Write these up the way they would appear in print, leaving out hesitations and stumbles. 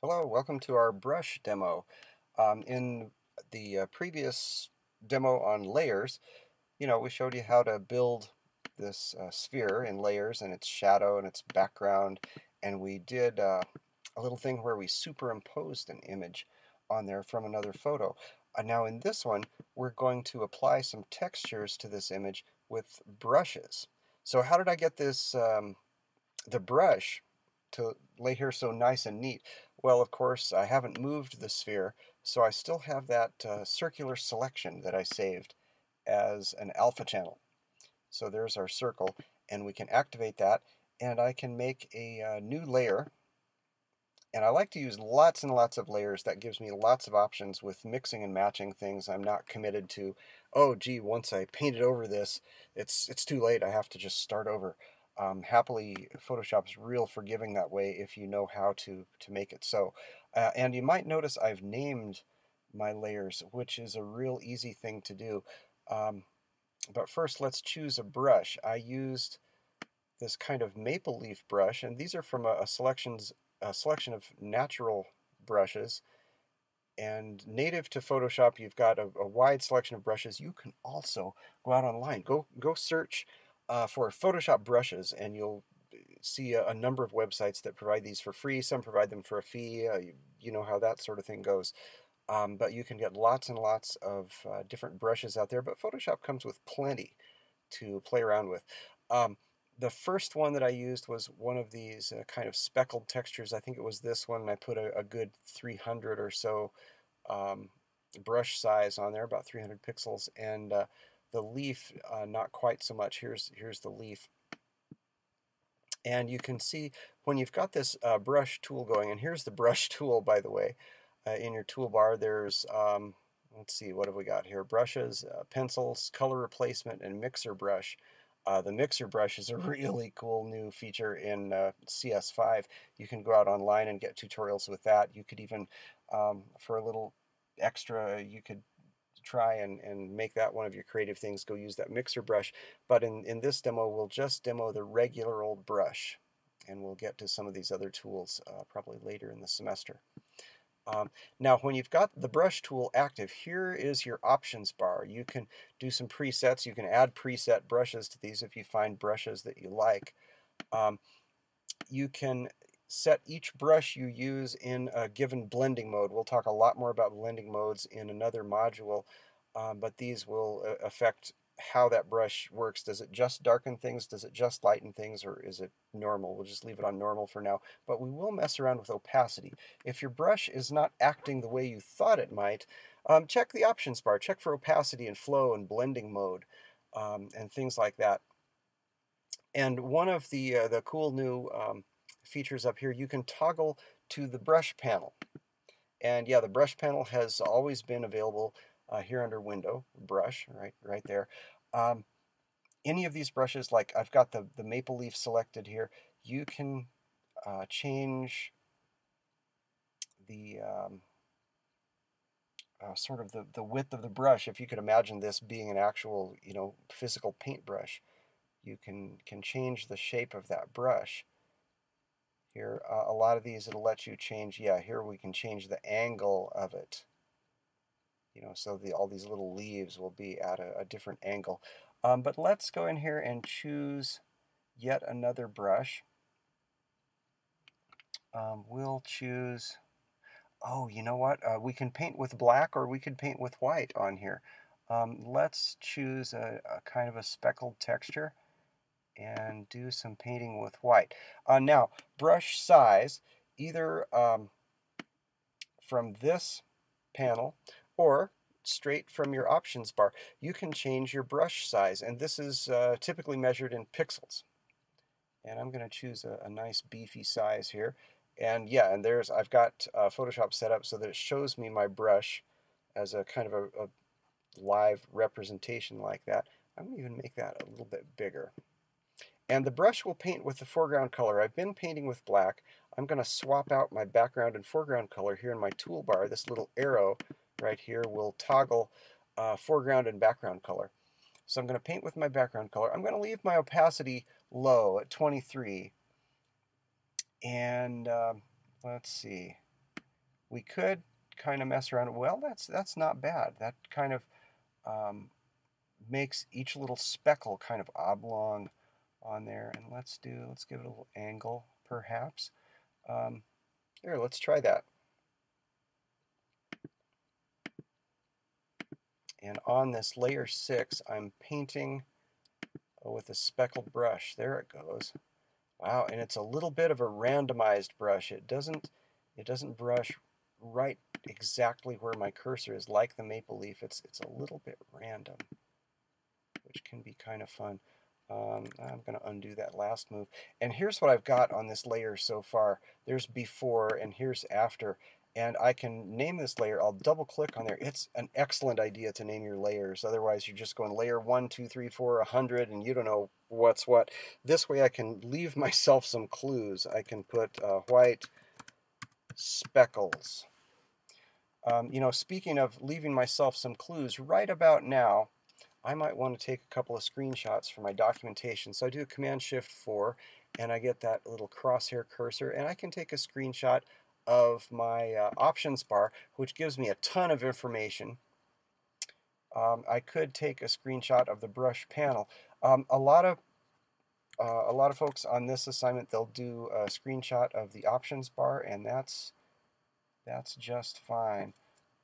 Hello, welcome to our brush demo. In the previous demo on layers, we showed you how to build this sphere in layers and its shadow and its background, and we did a little thing where we superimposed an image on there from another photo. Now in this one, we're going to apply some textures to this image with brushes. So how did I get the brush to lay here so nice and neat? Well, of course, I haven't moved the sphere, so I still have that circular selection that I saved as an alpha channel. So there's our circle, and we can activate that, and I can make a new layer. And I like to use lots and lots of layers. That gives me lots of options with mixing and matching things. I'm not committed to, oh, gee, once I painted over this, it's too late. I have to just start over. Happily, Photoshop's real forgiving that way if you know how to make it so. And you might notice I've named my layers, which is a real easy thing to do. Um, but first, let's choose a brush. I used this kind of maple leaf brush, and these are from a selection of natural brushes. And native to Photoshop, you've got a wide selection of brushes. You can also go out online, go search for Photoshop brushes, and you'll see a number of websites that provide these for free. Some provide them for a fee. You know how that sort of thing goes. But you can get lots and lots of different brushes out there. But Photoshop comes with plenty to play around with. Um, the first one that I used was one of these kind of speckled textures. I think it was this one, and I put a good 300 or so um, brush size on there, about 300 pixels, and the leaf not quite so much. Here's the leaf, and you can see when you've got this brush tool going, and here's the brush tool, by the way. In your toolbar, there's let's see, what have we got here? Brushes, pencils, color replacement, and mixer brush. The mixer brush is a really cool new feature in CS5. You can go out online and get tutorials with that. You could even, for a little extra, you could try and make that one of your creative things. Go use that mixer brush. But in this demo, we'll just demo the regular old brush. And we'll get to some of these other tools probably later in the semester. Now, when you've got the brush tool active, here is your options bar. You can do some presets. You can add preset brushes to these if you find brushes that you like. Um, you can set each brush you use in a given blending mode. We'll talk a lot more about blending modes in another module, but these will affect how that brush works. Does it just darken things? Does it just lighten things? Or is it normal? We'll just leave it on normal for now, but we will mess around with opacity. If your brush is not acting the way you thought it might, check the options bar. Check for opacity and flow and blending mode and things like that. And one of the cool new features up here, you can toggle to the brush panel. And yeah, the brush panel has always been available here under Window, Brush, right there. Um, any of these brushes, like I've got the maple leaf selected here, you can change the sort of the width of the brush. If you could imagine this being an actual, physical paintbrush, you can change the shape of that brush. Here, a lot of these it'll let you change. Yeah, here we can change the angle of it. So all these little leaves will be at a different angle. But let's go in here and choose yet another brush. We'll choose, oh, you know what? We can paint with black or we could paint with white on here. Let's choose a kind of a speckled texture and do some painting with white. Now, brush size, either from this panel or straight from your options bar. You can change your brush size, and this is typically measured in pixels. And I'm going to choose a nice beefy size here. And yeah, and I've got Photoshop set up so that it shows me my brush as a kind of a live representation like that. I'm going to even make that a little bit bigger. And the brush will paint with the foreground color. I've been painting with black. I'm going to swap out my background and foreground color here in my toolbar. This little arrow right here will toggle foreground and background color. So I'm going to paint with my background color. I'm going to leave my opacity low at 23. And let's see. we could kind of mess around. Well, that's not bad. That kind of makes each little speckle kind of oblong on there. And let's give it a little angle, perhaps. Here, let's try that. And on this layer 6, I'm painting with a speckled brush. There it goes. Wow, and it's a little bit of a randomized brush. It doesn't brush right exactly where my cursor is, like the maple leaf. It's a little bit random, which can be kind of fun. I'm going to undo that last move. And here's what I've got on this layer so far. There's before and here's after. And I can name this layer. I'll double click on there. It's an excellent idea to name your layers. Otherwise, you're just going layer 1, 2, 3, 4, 100, and you don't know what's what. This way I can leave myself some clues. I can put white speckles. You know, speaking of leaving myself some clues, right about now, I might want to take a couple of screenshots for my documentation. So I do Command-Shift-4, and I get that little crosshair cursor, and I can take a screenshot of my options bar, which gives me a ton of information. I could take a screenshot of the brush panel. A lot of folks on this assignment, they'll do a screenshot of the options bar, and that's just fine.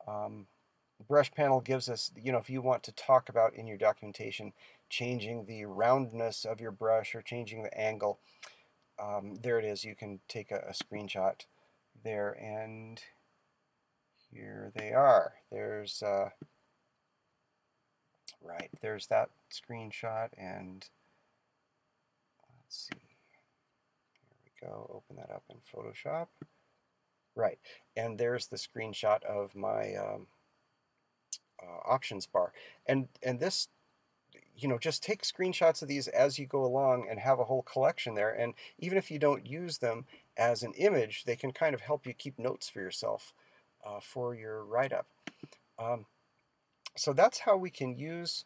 The brush panel gives us, you know, if you want to talk about in your documentation changing the roundness of your brush or changing the angle, there it is. You can take a screenshot there, and here they are. There's right, there's that screenshot, and let's see. Here we go. Open that up in Photoshop. Right, and there's the screenshot of my options bar, and this, you know, just take screenshots of these as you go along and have a whole collection there. And even if you don't use them as an image, they can kind of help you keep notes for yourself for your write-up. So that's how we can use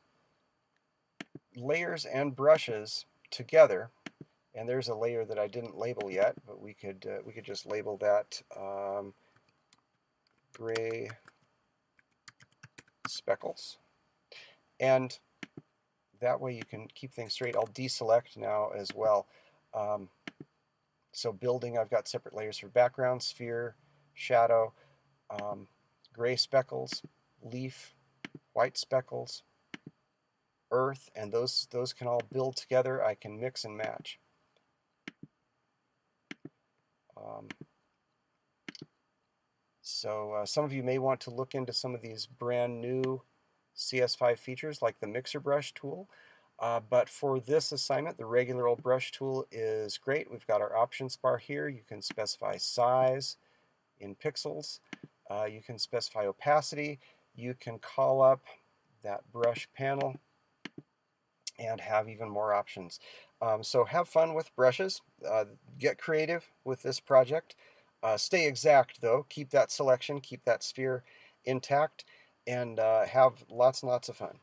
layers and brushes together. And there's a layer that I didn't label yet, but we could just label that gray speckles. And that way you can keep things straight. I'll deselect now as well. So building, I've got separate layers for background, sphere, shadow, gray speckles, leaf, white speckles, earth, and those can all build together. I can mix and match. So some of you may want to look into some of these brand new CS5 features like the mixer brush tool. But for this assignment, the regular old brush tool is great. We've got our options bar here. You can specify size in pixels. You can specify opacity. You can call up that brush panel and have even more options. So have fun with brushes. Get creative with this project. Stay exact, though. Keep that selection, keep that sphere intact, and have lots and lots of fun.